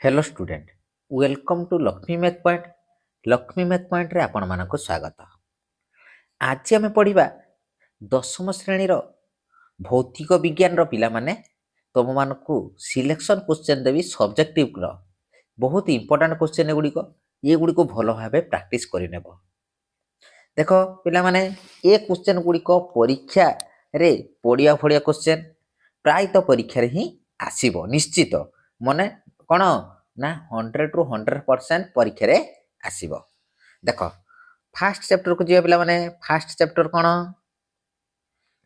Hello student welcome to Laxmi math point. Laxmi math point रे आपण मानक स्वागत। आज आम पढ़ा दशम श्रेणी भौतिक विज्ञान पिला माने तुम मानक सिलेक्शन क्वेश्चन देवी सब्जेक्टिव बहुत इंपोर्टेंट क्वेश्चन गुड़िक ये गुड़िक भल भाव प्रैक्टिस करनेब। देख पिला माने ये क्वेश्चन गुड़िक परीक्षा रे पड़िया फड़िया क्वेश्चन प्रायतः परीक्षा रे ही आसीबो निश्चित माने कौन ना 100 ରୁ 100% परीक्षा रे आसीबो। देख फास्ट चैप्टर को जीवा पिला माने फास्ट चैप्टर कौन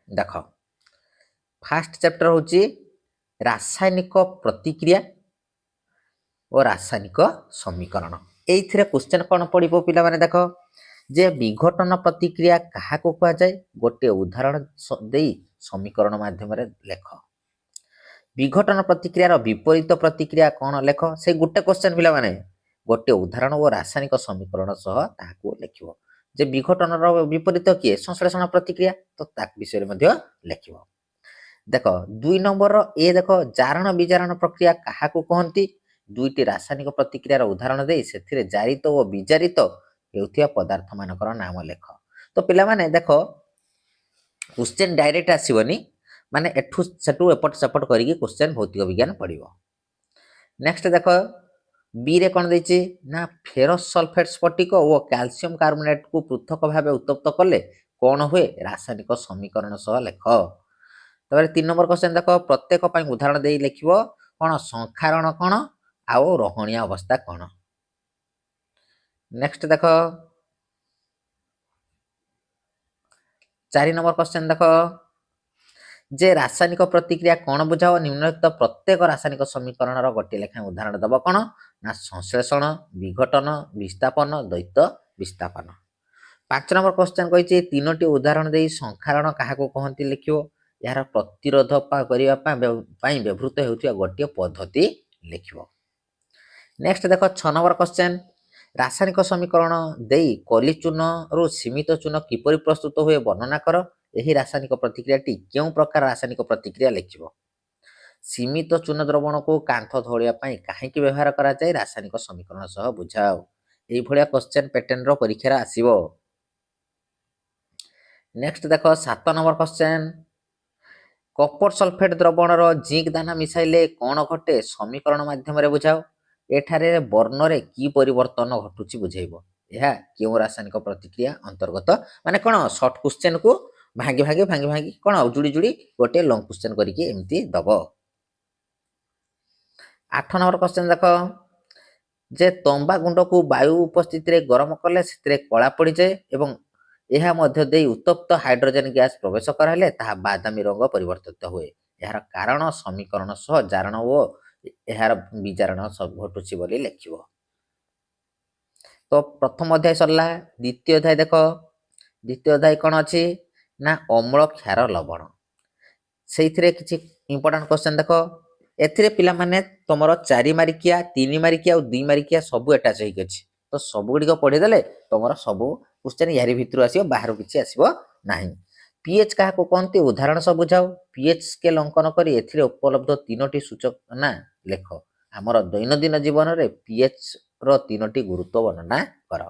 देख फास्ट चैप्टर होची रासायनिक प्रतिक्रिया और रासायनिक समीकरण। एइथिरे क्वेश्चन कौन पड़िबो पिला माने देख जे विघटन प्रतिक्रिया काहाको कहा जाय गोटे उदाहरण देई समीकरण माध्यम रे लेख। विघटन प्रतिक्रियार विपरीत प्रतिक्रिया कौन लेख से गोटे क्वेश्चन पिला माने गोटे उदाहरण और रासायनिक समीकरण सह ताहाको लेखिबो। जे विघटन विपरीत किए संश्लेषण प्रतिक्रिया तो ताक विषय मध्ये लेखिबो। देख 2 नंबर ए देख जारण विजारण प्रक्रिया काहाको कहंती दुईटी रासायनिक प्रतिक्रियार उदाहरण देई सेथिरे जारित और विजारित हेउथिया पदार्थ मानकर नाम लेख। तो पिला माने देख क्वेश्चन डायरेक्ट आसीबनी माने एठू सेटू एपट सेपट करिकी क्वेश्चन भौतिक विज्ञान पड़िबो। नेक्स्ट देख बी रे कौन देछि ना फेरस सल्फेट स्फटिक और कैल्शियम कार्बोनेट को पृथक भाव उत्तप्त कले कौन हुए रासायनिक समीकरण सह लेख। तबरे 3 नंबर क्वेश्चन देख प्रत्येक पई उदाहरण देई लेखिबो कौन संखारण कौन आउ रहणिया अवस्था कौन। नेक्स्ट देख 4 नंबर क्वेश्चन देख जे रासायनिक प्रतिक्रिया कौन बुझाओ निम्नलिखित प्रत्येक रासायनिक समीकरण गोटे लेखा उदाहरण दब कौन ना संश्लेषण विघटन विस्थापन द्वैत विस्थापन। 5 नंबर क्वेश्चन कही 3टी उदाहरण दे संखारण काहाको कहंती लिखियो यार प्रतिरोध करिया पई व्यवहृत हेउथिया गोटे पद्धति लिखियो। नेक्स्ट देख 6 नंबर क्वेश्चन रासायनिक समीकरण देई कली चूर्ण रु सीमित चूर्ण किपरि प्रस्तुत हुए वर्णना कर। यही रासायनिक प्रतिक्रियाटी क्यों प्रकार रासायनिक प्रतिक्रिया लिखिबो। सीमित चूर्ण द्रवण को कांथ धोलिया पई काहेकि व्यवहार करा जाय रासायनिक समीकरण सह बुझाओ। एई भलिया क्वेश्चन पैटर्न रो परीक्षा रे आसीबो। नेक्स्ट देख 7 नंबर क्वेश्चन कपर सल्फेट द्रवण रो जिंक दाना मिसाइले कोन घटे समीकरण माध्यम रे बुझाओ। एठारे वर्ण रे की परिवर्तन घटुची बुझाइबो। यह क्यों रासायनिक प्रतिक्रिया अंतर्गत माने कोन शॉर्ट क्वेश्चन को भांगी भांगी कोन जुड़ी जुड़ी गोटे लॉन्ग क्वेश्चन करिके एमती दब। 8 नंबर क्वेश्चन देख जे तंबा गुंड को वायु उपस्थिति रे गरम कले सेतिरे कला पड़ी जाए एवं यह मध्य देई उत्तप्त हाइड्रोजन गैस प्रवेश कराले ताहा बादामी रंग परिवर्तित हुए। यार कारण समीकरण सह जारण ओ यार विजारण सब घटुची बोली लिखिबो। तो प्रथम अध्याय सरला द्वितीय अध्याय देख द्वितीय अध्याय कौन अच्छी ना अम्ल क्षार लवण से किसी इंपोर्टेंट क्वेश्चन देख एथिरे पिला माने तुमर 4 मारिकिया 3 मारिकिया और 2 मारिकिया सब अटैच होइक अछि। तो सब गुड़िक पढ़ी देले तुमर सब क्वेश्चन यारी भितर आसीबो बाहर किछि आसीबो नाही। पीएच काहा को कहंती उदाहरण सब बुझाओ। पीएच स्केल अंकन करी एथिरे उपलब्ध 3टी सूचक ना लेख। हमर दैनंदिन जीवन रे पीएच रो 3टी गुरुत्व वर्णना कर।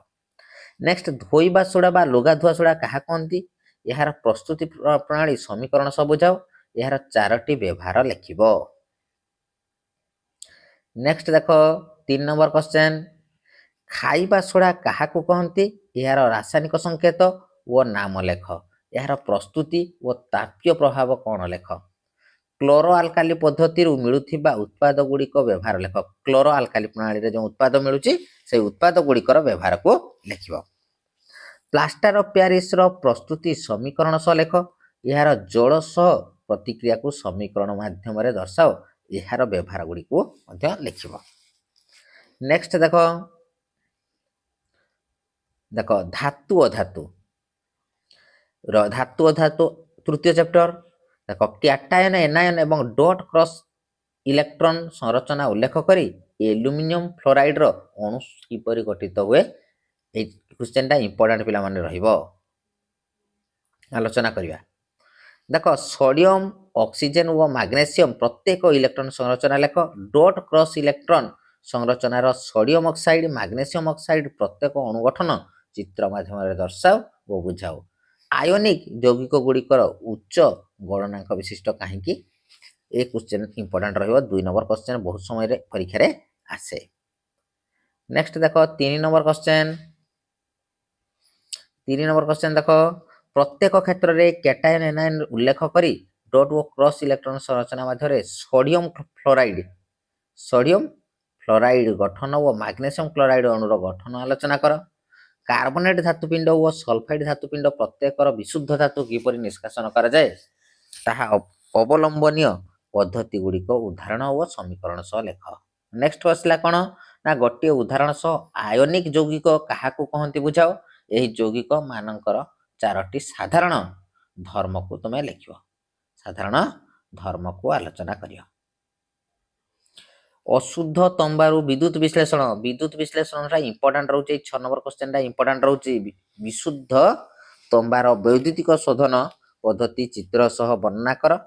नेक्स्ट धोइबा सोडा बा लुगा धुआ सोडा काहा कहंती यार प्रस्तुति प्रणाली समीकरण सब बुझाओ। यार 4टी व्यवहार लिखिबो। नेक्स्ट देख 3 नंबर क्वेश्चन खाइबा सोडा काहाको कहंती यार रासायनिक संकेत ओ नाम लेख। यार प्रस्तुति ओ तापीय प्रभाव कौन लेख। क्लोरो आल्काली पद्धति रु मिलुथिबा उत्पाद गुड़िक व्यवहार लेख। क्लोरो आल्काली प्रणाली रे जो उत्पाद मिलुची से उत्पाद गुड़िकर व्यवहार को लिखिबो। प्लास्टर ऑफ पेरिस रो प्रस्तुति समीकरण सह लेख। यार जल सह प्रतिक्रिया को समीकरण माध्यम रे दर्शाओ। यार व्यवहार गुड़ी को मध्य लिखिबो। नेक्स्ट देख देख धातु अधातु धातु अधातु तृतीय चैप्टर देख कैटायन एनायन एवं डॉट क्रॉस इलेक्ट्रॉन संरचना उल्लेख करी एल्युमिनियम फ्लोराइड रो अणु किपरि गठित हुए ए क्वेश्चन टा इंपोर्टेंट पिला माने रहिबो आलोचना करिया। देख सोडियम ऑक्सीजन और मैग्नीशियम प्रत्येक इलेक्ट्रॉन संरचना लेख। डॉट क्रॉस इलेक्ट्रॉन संरचनार सोडियम ऑक्साइड मैग्नेशियम ऑक्साइड प्रत्येक अणुगठन चित्र माध्यम दर्शाओ और बुझाओ। आयोनिक यौगिक गुड़िकर उच्च गणनांक विशिष्ट कहीं ए क्वेश्चन इंपोर्टेंट रहिबो 2 नंबर क्वेश्चन बहुत समय रे परीक्षा रे आसे। नेक्स्ट देखो 3 नंबर क्वेश्चन 3 नंबर क्वेश्चन देखो प्रत्येक क्षेत्र रे कैटायन एनायन उल्लेख करी डॉट व क्रॉस इलेक्ट्रॉन संरचना माध्यम सोडियम फ्लोराइड गठन और मैग्नेशियम क्लोराइड अणुर गठन आलोचना कर। कार्बोनेट धातुपिंड और सल्फाइड धातुपिंड प्रत्येकर विशुद्ध धातु किपरि निष्कासन करा जाए ताहा अवलंबनीय पद्धति गुड़िक उदाहरण और समीकरण सह लेख। नेक्स्ट आसला कौन ना गोटे उदाहरण सह आयोनिक यौगिक क्या कहते बुझाओ। यही यौगिक मानकर 4टी साधारण धर्म को तुम्हें लिख साधारण धर्म को आलोचना करियो। अशुद्ध तंबारु विद्युत विश्लेषण इंपोर्टेंट रोचे 6 नंबर क्वेश्चन इंपोर्टेंट रोचे। विशुद्ध तंबार वैद्युतिक शोधन पद्धति चित्र सह वर्णना कर।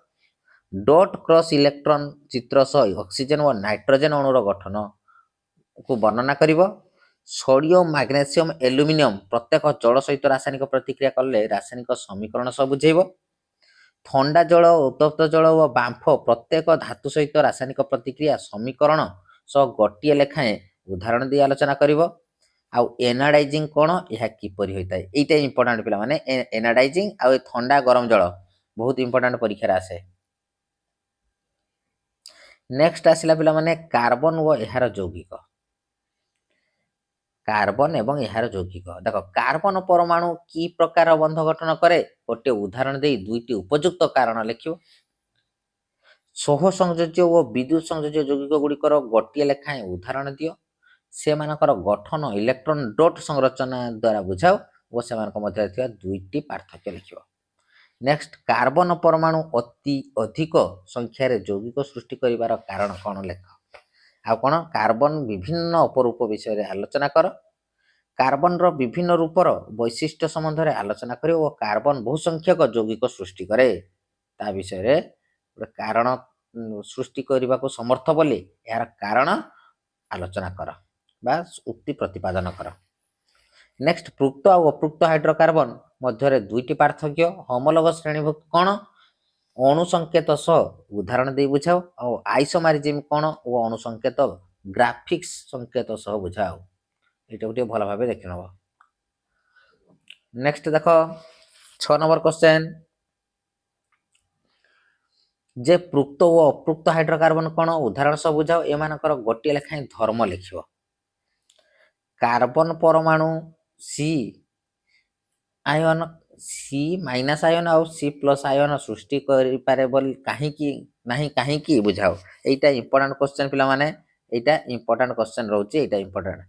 डॉट क्रॉस इलेक्ट्रॉन चित्र सह ऑक्सीजन और नाइट्रोजन अणुर गठन को वर्णना करिवो। सोडियम मैग्नेशियम एल्युमिनियम प्रत्येक जल सहित रासायनिक प्रतिक्रिया कले रासायनिक समीकरण सब बुझेइबो। ठंडा जल उत्तप्त जल और बांफ प्रत्येक धातु सहित रासायनिक प्रतिक्रिया समीकरण सह गोटे लेखाएं उदाहरण दी आलोचना करिवो। आउ एनाडाइजिंग कौन यह किपरि होता है एटा इंपोर्टेंट पिला माने एनाडाइजिंग आउ ठंडा गरम जल बहुत इंपोर्टेंट परीक्षा आसे। नेक्स्ट आसला पिला माने कार्बन व एहार यौगिक कार्बन एवं यार यौगिक देख कार्बन परमाणु की प्रकार बंध गठन करे गोटे उदाहरण दे 2टी उपयुक्त कारण लिखियो। सह संयोज्य और विद्युत संयोज्य यौगिक गुड़िकर गोटे लेखाएं उदाहरण दियो। से मानकर गठन इलेक्ट्रॉन डॉट संरचना द्वारा बुझाओ और से मध्य 2टी पार्थक्य लिखियो। नेक्स्ट कार्बन परमाणु अति अधिक संख्यार यौगिक सृष्टि करिवार कारण कौन लेख। आ कौन कार्बन विभिन्न अपरूप विषय रे आलोचना कर। कार्बन रो विभिन्न रूपर वैशिष्ट्य संबंध रे आलोचना करे और कार्बन बहुसंख्यक यौगिक सृष्टि करे ता विषय रे कारण सृष्टि करने को समर्थ बोली यार कारण आलोचना कर बा उक्ति प्रतिपादन कर। नेक्स्ट पृक्त और अपृक्त हाइड्रोकार्बन मध्य 2टी पार्थक्य होमोलोगस श्रेणीभुक्त कौन अणु संकेत सह उदाहरण दे बुझाओ और आइसोमारिज्म कौन और अणु संकेत ग्राफिक्स संकेत सह बुझाओ। ये गोटे भल भाव देख नब। नेक्स्ट देख 6 नंबर क्वेश्चन जे पृक्त और अपृक्त हाइड्रोकार्बन कौन उदाहरण सह बुझाओ। एमानकर गोटे लेखाएं धर्म लिख कार्बन परमाणु सी आयन सी माइनस आयन और सी प्लस आयन सृष्टि करे बोल कहीं बुझाओ। एटा इंपोर्टेंट क्वेश्चन पिला माने एटा इंपोर्टेंट क्वेश्चन रोचे एटा इंपोर्टेंट।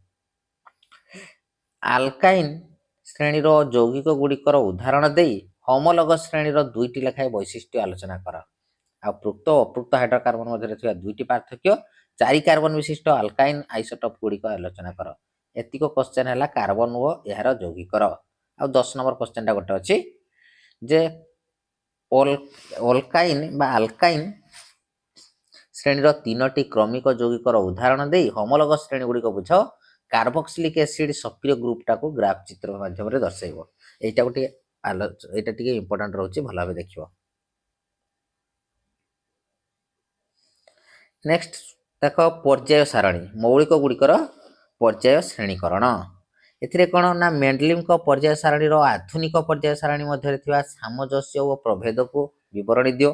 आल्काइन श्रेणीर यौगिक गुड़िकर उदाहरण दे होमोलोगस श्रेणीर 2टी लेखाएं वैशिष्ट्य आलोचना कर। आ पृक्त और अपृक्त हाइड्रोकार्बन मध्य 2टी पार्थक्य 4 कार्बन विशिष्ट आल्काइन आइसोटोप गुड़िक आलोचना कर। एतिक क्वेश्चन है कार्बन और यार यौगिकर। आ 10 नंबर क्वेश्चन गोटे अच्छी जे आल्काइन श्रेणीर 3टी क्रमिक यौगिकर उदाहरण दे होमोलोगस श्रेणी गुड़िक बुझाओ। कार्बोक्सिलिक एसिड सक्रिय ग्रुप टाको ग्राफ चित्र माध्यम दर्शाइब। एटा गोटे एटा टिके इंपोर्टेंट रोचे भल भाव देखियो। नेक्स्ट देख पर्याय सारणी मौलिक गुड़िकर पर्याय श्रेणीकरण एथिरे कौन ना मेंडलिम को पर्याय सारणी आधुनिक पर्याय सारणी मध्य सामंजस्य और प्रभेद को विवरणी दियो।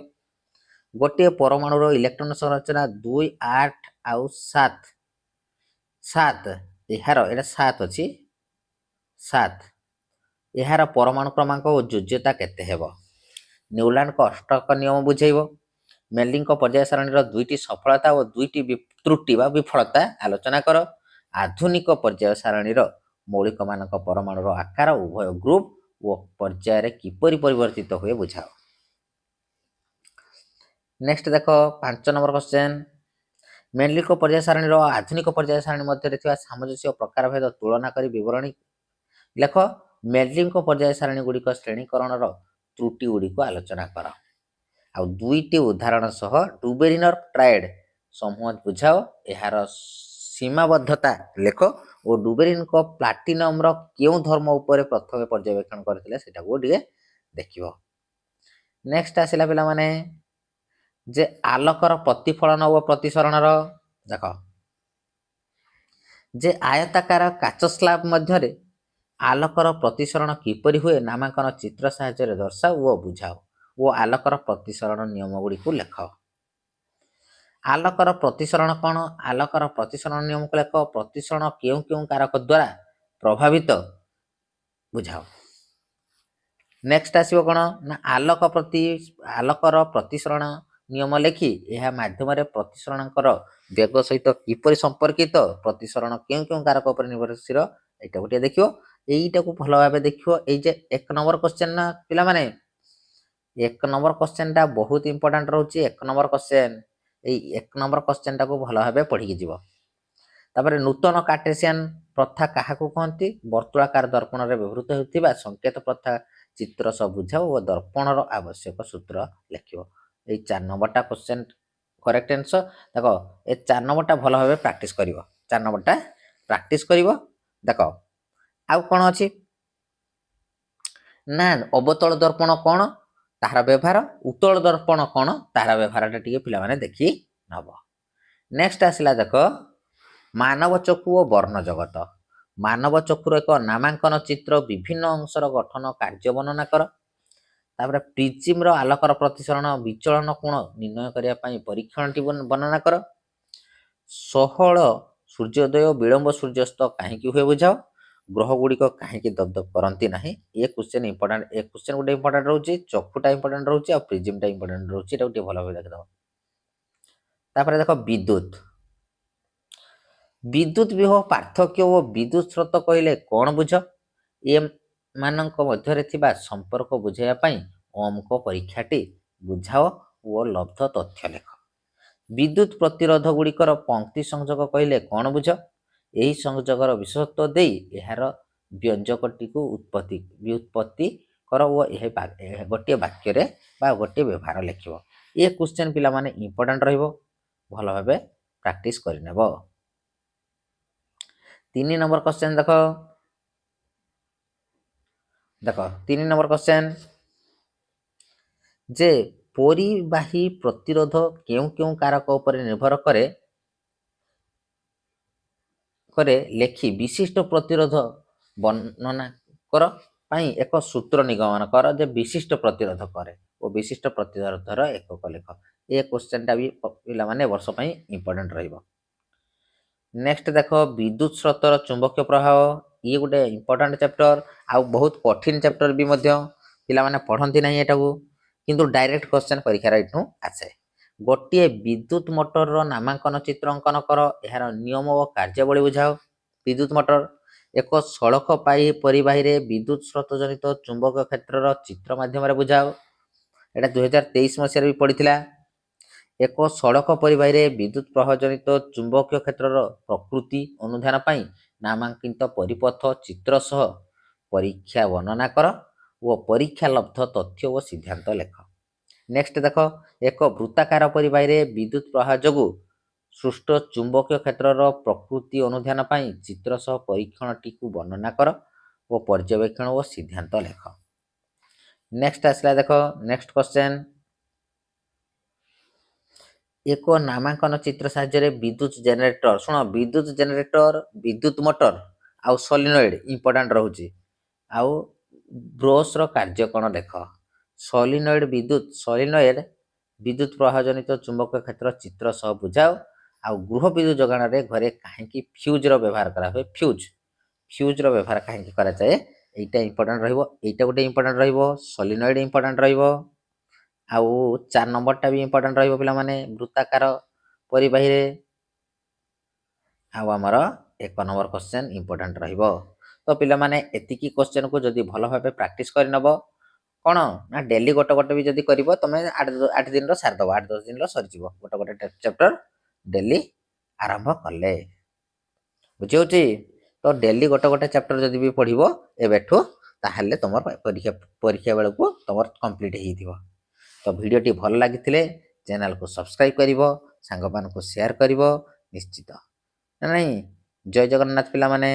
गोटे परमाणुर इलेक्ट्रॉन संरचना 2 8 आउ 7 यार एटा 7 अच्छी 7 यार परमाणु क्रमांक और योज्यता केते हेबो। न्यूलैंड को अष्टक नियम बुझेइबो। मेंडलिम को पर्याय सारणी 2टी सफलता और 2टी त्रुटि बा विफलता आलोचना कर। आधुनिक पर्याय सारणी मौलिक मानक परमाणुर आकार उभय ग्रुप और पर्याय किपरि परिवर्तित हुए बुझाओ। नेक्स्ट देख 5 नंबर क्वेश्चन मेंडलिम को पर्याय सारणी आधुनिक पर्याय सारणी मध्य सामंजस्य और प्रकार भेद तुलना कर विवरणी लेख। मेंडलिम को पर्याय सारणी गुड़िक श्रेणीकरण त्रुटि गुड़िक आलोचना कर। आ 2टी उदाहरण सह डुबेरिनर ट्रायड समूह बुझाओ। यार ସୀମାବଦ୍ଧତା ଲେଖ ଓ ଡୁବେରିଙ୍କ ପ୍ଲାଟିନମର କେଉଁ ଧର୍ମ ଉପରେ ପ୍ରଥମେ ପର୍ଯ୍ୟବେକ୍ଷଣ କରିଥିଲେ ସେଟାକୁ ଟିକେ ଦେଖିବ। ନେକ୍ସଟ ଆସିଲା ପିଲାମାନେ ଯେ ଆଲୋକର ପ୍ରତିଫଳନ ଓ ପ୍ରତିସରଣର ଦେଖ ଯେ ଆୟତାକାର କାଚ ସ୍ଲାବ ମଧ୍ୟରେ ଆଲୋକର ପ୍ରତିସରଣ କିପରି ହୁଏ ନାମାଙ୍କନ ଚିତ୍ର ସାହାଯ୍ୟରେ ଦର୍ଶାଅ ଓ ବୁଝାଅ ଓ ଆଲୋକର ପ୍ରତିସରଣ ନିୟମ ଗୁଡ଼ିକୁ ଲେଖ। ଆଲୋକର ପ୍ରତିସରଣ କ'ଣ? ଆଲୋକର ପ୍ରତିସରଣ ନିୟମକୁ ଲେଖ। ପ୍ରତିସରଣ କେଉଁ କେଉଁ କାରକ ଦ୍ୱାରା ପ୍ରଭାବିତ ବୁଝାଅ। ନେକ୍ସଟ ଆସିବ କ'ଣ ନା ଆଲୋକର ପ୍ରତିସରଣ ନିୟମ ଲେଖି ଏହା ମାଧ୍ୟମରେ ପ୍ରତିସରଣଙ୍କର ବେଗ ସହିତ କିପରି ସମ୍ପର୍କିତ, ପ୍ରତିସରଣ କେଉଁ କେଉଁ କାରକ ଉପରେ ନିର୍ଭରଶୀଳ ଏଇଟାକୁ ଟିକେ ଦେଖିବ। ଏଇଟାକୁ ଭଲ ଭାବେ ଦେଖିବ। ଏଇ ଯେ 1 ନମ୍ବର କ୍ୱେଶ୍ଚନ୍ ନା ପିଲାମାନେ, 1 ନମ୍ବର କ୍ୱେଶ୍ଚନ୍ଟା ବହୁତ ଇମ୍ପୋର୍ଟାଣ୍ଟ ରହୁଛି। 1 ନମ୍ବର କ୍ୱେଶ୍ଚନ୍, ଏଇ 1 ନମ୍ବର କ୍ୱେଶ୍ଚନ୍ଟାକୁ ଭଲ ଭାବେ ପଢ଼ିକି ଯିବ। ତାପରେ ନୂତନ କାର୍ଟେସିଆନ ପ୍ରଥା କାହାକୁ କହନ୍ତି? ବର୍ତ୍ତୁଳାକାର ଦର୍ପଣରେ ବ୍ୟବହୃତ ହେଉଥିବା ସଂକେତ ପ୍ରଥା ଚିତ୍ର ସହ ବୁଝାଅ ଓ ଦର୍ପଣର ଆବଶ୍ୟକ ସୂତ୍ର ଲେଖିବ। ଏଇ 4 ନମ୍ବରଟା କ୍ୱେଶ୍ଚନ୍ କରେକ୍ଟ ଆନ୍ସର। ଦେଖ ଏ 4 ନମ୍ବରଟା ଭଲ ଭାବେ ପ୍ରାକ୍ଟିସ୍ କରିବ। 4 ନମ୍ବରଟା ପ୍ରାକ୍ଟିସ୍ କରିବ। ଦେଖ ଆଉ କ'ଣ ଅଛି ନା ଅବତଳ ଦର୍ପଣ କ'ଣ ତାହାର ବ୍ୟବହାର, ଉତ୍ତଳ ଦର୍ପଣ କ'ଣ ତାହାର ବ୍ୟବହାରଟା ଟିକେ ପିଲାମାନେ ଦେଖି ନେବ। ନେକ୍ସଟ ଆସିଲା ଦେଖ ମାନବ ଚକ୍ଷୁ ଓ ବର୍ଣ୍ଣ ଜଗତ। ମାନବ ଚକ୍ଷୁର ଏକ ନାମାଙ୍କନ ଚିତ୍ର ବିଭିନ୍ନ ଅଂଶର ଗଠନ କାର୍ଯ୍ୟ ବର୍ଣ୍ଣନା କର। ତାପରେ ପ୍ରିଜିମର ଆଲୋକର ପ୍ରତିସରଣ ବିଚଳନ କୋଣ ନିର୍ଣ୍ଣୟ କରିବା ପାଇଁ ପରୀକ୍ଷଣଟି ବର୍ଣ୍ଣନା କର। ଷୋହଳ ସୂର୍ଯ୍ୟୋଦୟ ବିଳମ୍ବ ସୂର୍ଯ୍ୟାସ୍ତ କାହିଁକି ହୁଏ ବୁଝାଅ। ଗ୍ରହ ଗୁଡ଼ିକ କାହିଁକି ଦପଦପ କରନ୍ତି ନାହିଁ। ଏ କ୍ୱେଶ୍ଚନ୍ ଇମ୍ପୋର୍ଟାଣ୍ଟ, ଏ କ୍ୱେଶ୍ଚନ୍ ଗୋଟେ ଇମ୍ପୋର୍ଟାଣ୍ଟ ରହୁଛି, ଚକ୍ଷୁଟା ଇମ୍ପୋର୍ଟାଣ୍ଟ ରହୁଛି ଆଉ ପ୍ରିଜିମଟା ଇମ୍ପୋର୍ଟାଣ୍ଟ ରହୁଛି। ଏଟାକୁ ଟିକେ ଭଲ ଭାବେ ଦେଖିଦେବ। ତାପରେ ଦେଖ ବିଦ୍ୟୁତ। ବିଦ୍ୟୁତ ବିଭବ ପାର୍ଥକ୍ୟ ଓ ବିଦ୍ୟୁତ ସ୍ରୋତ କହିଲେ କ'ଣ ବୁଝ। ଏମାନଙ୍କ ମଧ୍ୟରେ ଥିବା ସମ୍ପର୍କ ବୁଝାଇବା ପାଇଁ ଓମଙ୍କ ପରୀକ୍ଷାଟି ବୁଝାଅ ଓ ଲବ୍ଧ ତଥ୍ୟ ଲେଖ। ବିଦ୍ୟୁତ ପ୍ରତିରୋଧ ଗୁଡ଼ିକର ପଙ୍କ୍ତି ସଂଯୋଗ କହିଲେ କ'ଣ ବୁଝ। ଏହି ସଂଯୋଗର ବିଶେଷତ୍ୱ ଦେଇ ଏହାର ବ୍ୟଞ୍ଜକଟିକୁ ବ୍ୟୁତ୍ପତ୍ତି କର ଓ ଏହା ଗୋଟିଏ ବାକ୍ୟରେ ବା ଗୋଟିଏ ବ୍ୟବହାର ଲେଖିବ। ଏ କ୍ୱେଶ୍ଚନ୍ ପିଲାମାନେ ଇମ୍ପୋର୍ଟାଣ୍ଟ ରହିବ, ଭଲ ଭାବେ ପ୍ରାକ୍ଟିସ୍ କରିନେବ। 3 ନମ୍ବର କ୍ୱେଶ୍ଚନ୍ ଦେଖ 3 ନମ୍ବର କ୍ୱେଶ୍ଚନ୍ ଯେ ପରିବାହୀ ପ୍ରତିରୋଧ କେଉଁ କେଉଁ କାରକ ଉପରେ ନିର୍ଭର କରେ ଲେଖି ବିଶିଷ୍ଟ ପ୍ରତିରୋଧ ବର୍ଣ୍ଣନା କର ପାଇଁ ଏକ ସୂତ୍ର ନିଗମନ କର ଯେ ବିଶିଷ୍ଟ ପ୍ରତିରୋଧ କରେ ଓ ବିଶିଷ୍ଟ ପ୍ରତିରୋଧର ଏକକ ଲେଖ। ଏ କ୍ୱେଶ୍ଚନ୍ଟା ବି ପିଲାମାନେ ବର୍ଷ ପାଇଁ ଇମ୍ପୋର୍ଟାଣ୍ଟ ରହିବ। ନେକ୍ସଟ ଦେଖ ବିଦ୍ୟୁତ ସ୍ରୋତର ଚୁମ୍ବକୀୟ ପ୍ରଭାବ। ଇଏ ଗୋଟେ ଇମ୍ପୋର୍ଟାଣ୍ଟ ଚାପ୍ଟର ଆଉ ବହୁତ କଠିନ ଚାପ୍ଟର ବି ମଧ୍ୟ, ପିଲାମାନେ ପଢ଼ନ୍ତି ନାହିଁ ଏଟାକୁ, କିନ୍ତୁ ଡାଇରେକ୍ଟ କ୍ୱେଶ୍ଚନ୍ ପରୀକ୍ଷାରେ ଏଠୁ ଆସେ। ଗୋଟିଏ ବିଦ୍ୟୁତ ମୋଟରର ନାମାଙ୍କନ ଚିତ୍ର ଅଙ୍କନ କର, ଏହାର ନିୟମ ଓ କାର୍ଯ୍ୟାବଳୀ ବୁଝାଅ। ବିଦ୍ୟୁତ ମୋଟର ଏକ ସଳଖ ପରିବାହୀରେ ବିଦ୍ୟୁତ ସ୍ରୋତ ଜନିତ ଚୁମ୍ବକୀୟ କ୍ଷେତ୍ରର ଚିତ୍ର ମାଧ୍ୟମରେ ବୁଝାଅ। ଏଟା 2023 ମସିହାରେ ବି ପଡ଼ିଥିଲା। ଏକ ସଳଖ ପରିବାହୀରେ ବିଦ୍ୟୁତ ପ୍ରବାହ ଜନିତ ଚୁମ୍ବକୀୟ କ୍ଷେତ୍ରର ପ୍ରକୃତି ଅନୁଧ୍ୟାନ ପାଇଁ ନାମାଙ୍କିତ ପରିପଥ ଚିତ୍ର ସହ ପରୀକ୍ଷା ବର୍ଣ୍ଣନା କର ଓ ପରୀକ୍ଷା ଲବ୍ଧ ତଥ୍ୟ ଓ ସିଦ୍ଧାନ୍ତ ଲେଖ। ନେକ୍ସଟ ଦେଖ ଏକ ବୃତ୍ତାକାର ପରିବାହୀରେ ବିଦ୍ୟୁତ ପ୍ରବାହ ଯୋଗୁଁ ସୃଷ୍ଟ ଚୁମ୍ବକୀୟ କ୍ଷେତ୍ରର ପ୍ରକୃତି ଅନୁଧ୍ୟାନ ପାଇଁ ଚିତ୍ର ସହ ପରୀକ୍ଷଣଟିକୁ ବର୍ଣ୍ଣନା କର ଓ ପର୍ଯ୍ୟବେକ୍ଷଣ ଓ ସିଦ୍ଧାନ୍ତ ଲେଖ। ନେକ୍ସଟ ଆସିଲା ଦେଖ ନେକ୍ସଟ କ୍ୱେଶ୍ଚନ୍ ଏକ ନାମାଙ୍କନ ଚିତ୍ର ସାହାଯ୍ୟରେ ବିଦ୍ୟୁତ ଜେନେରେଟର, ଶୁଣ ବିଦ୍ୟୁତ ଜେନେରେଟର, ବିଦ୍ୟୁତ ମୋଟର ଆଉ ସଲିନଏଡ୍ ଇମ୍ପୋର୍ଟାଣ୍ଟ ରହୁଛି। ଆଉ ବ୍ରୋସ୍ର କାର୍ଯ୍ୟ କ'ଣ ଦେଖ। ସଲିନଏଡ୍ ବିଦ୍ୟୁତ ପ୍ରବାହ ଜନିତ ଚୁମ୍ବକୀୟ କ୍ଷେତ୍ର ଚିତ୍ର ସହ ବୁଝାଅ। ଆଉ ଗୃହ ବିଦ୍ୟୁତ ଯୋଗାଣରେ ଘରେ କାହିଁକି ଫ୍ୟୁଜ୍ର ବ୍ୟବହାର କରାହୁଏ, ଫ୍ୟୁଜ୍ର ବ୍ୟବହାର କାହିଁକି କରାଯାଏ ଏଇଟା ଇମ୍ପୋର୍ଟାଣ୍ଟ ରହିବ। ଏଇଟା ଗୋଟେ ଇମ୍ପୋର୍ଟାଣ୍ଟ ରହିବ, ସଲିନଏଡ୍ ଇମ୍ପୋର୍ଟାଣ୍ଟ ରହିବ। ଆଉ 4 ନମ୍ବରଟା ବି ଇମ୍ପୋର୍ଟାଣ୍ଟ ରହିବ ପିଲାମାନେ ବୃତ୍ତାକାର ପରିବାହୀରେ। ଆଉ ଆମର 1 ନମ୍ବର କ୍ୱେଶ୍ଚନ୍ ଇମ୍ପୋର୍ଟାଣ୍ଟ ରହିବ। ତ ପିଲାମାନେ ଏତିକି କ୍ୱେଶ୍ଚନ୍କୁ ଯଦି ଭଲ ଭାବେ ପ୍ରାକ୍ଟିସ୍ କରିନେବ କ'ଣ ନା ଡେଲି ଗୋଟେ ବି ଯଦି କରିବ ତମେ 8 ଦିନର ସାରିଦେବ, 8-10 ଦିନର ସରିଯିବ ଗୋଟେ ଚାପ୍ଟର ଡେଲି ଆରମ୍ଭ କଲେ। ବୁଝିହେଉଛି? ତ ଡେଲି ଗୋଟେ ଚାପ୍ଟର ଯଦି ବି ପଢ଼ିବ ଏବେଠୁ ତାହେଲେ ତମର ପରୀକ୍ଷା ବେଳକୁ ତମର କମ୍ପ୍ଲିଟ୍ ହେଇଥିବ। ତ ଭିଡ଼ିଓଟି ଭଲ ଲାଗିଥିଲେ ଚ୍ୟାନେଲକୁ ସବସ୍କ୍ରାଇବ୍ କରିବ, ସାଙ୍ଗମାନଙ୍କୁ ସେୟାର କରିବ ନିଶ୍ଚିତ। ନା ନାହିଁ? ଜୟ ଜଗନ୍ନାଥ ପିଲାମାନେ।